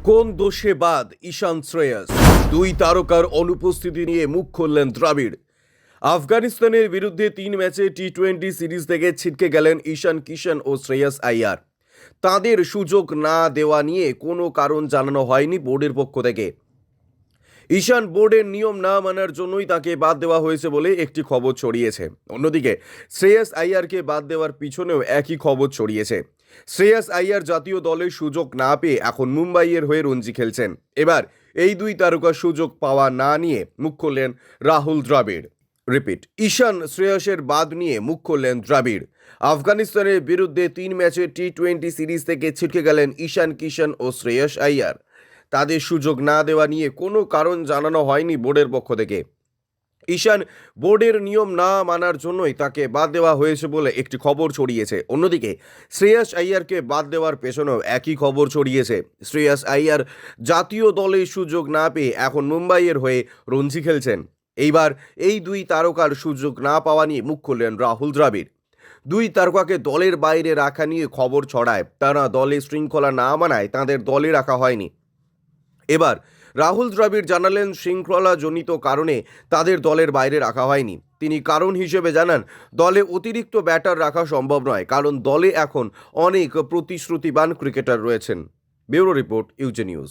কোন দোষে বাদ ঈশান শ্রেয়াস? দুই তারকার অনুপস্থিতি নিয়ে মুখ খুললেন দ্রাবিড়। আফগানিস্তানের বিরুদ্ধে 3 ম্যাচে টি-20 সিরিজ থেকে ছিটকে গেলেন ঈশান কিষান ও শ্রেয়াস আইয়ার। তাদের সুযোগ না দেওয়া নিয়ে কোনো কারণ জানানো হয়নি বোর্ডের পক্ষ থেকে। ঈশান বোর্ডের নিয়ম না মানার জন্যই তাকে বাদ দেওয়া হয়েছে বলে একটি খবর ছড়িয়েছে। অন্যদিকে শ্রেয়াস আইয়ারকে বাদ দেওয়ার পিছনেও একই খবর ছড়িয়েছে। শ্রেয়াস আইয়ার জাতীয় দলের সুযোগ না পেয়ে এখন মুম্বাইয়ের হয়ে রঞ্জি খেলছেন। এবার এই দুই তারকার সুযোগ পাওয়া না নিয়ে মুখ খুললেন রাহুল দ্রাবিড়। রিপিট, ঈশান শ্রেয়াসের বাদ নিয়ে মুখ খুললেন দ্রাবিড়। আফগানিস্তানের বিরুদ্ধে 3 ম্যাচে টি-20 সিরিজ থেকে ছিটকে গেলেন ঈশান কিষান ও শ্রেয়াস আইয়ার। তাদের সুযোগ না দেওয়া নিয়ে কোনো কারণ জানানো হয়নি বোর্ডের পক্ষ থেকে। ঈশান বোর্ডের নিয়ম না মানার জন্যই তাকে বাদ দেওয়া হয়েছে বলে একটি খবর ছড়িয়েছে। অন্যদিকে শ্রেয়াস আইয়ারকে বাদ দেওয়ার পেছনেও একই খবর ছড়িয়েছে। শ্রেয়াস আইয়ার জাতীয় দলে সুযোগ না পেয়ে এখন মুম্বাইয়ের হয়ে রঞ্জি খেলছেন। এইবার এই দুই তারকার সুযোগ না পাওয়া নিয়ে মুখ খুললেন রাহুল দ্রাবিড়। দুই তারকাকে দলের বাইরে রাখা নিয়ে খবর ছড়ায়, তারা দলে শৃঙ্খলা না মানায় তাদের দলে রাখা হয়নি। এবার রাহুল দ্রাবিড় জানালেন শৃঙ্খলাজনিত কারণে তাদের দলের বাইরে রাখা হয়নি। তিনি কারণ হিসেবে জানান, দলে অতিরিক্ত ব্যাটার রাখা সম্ভব নয়, কারণ দলে এখন অনেক প্রতিশ্রুতিবান ক্রিকেটার রয়েছেন। ব্যুরো রিপোর্ট, ইউজে নিউজ।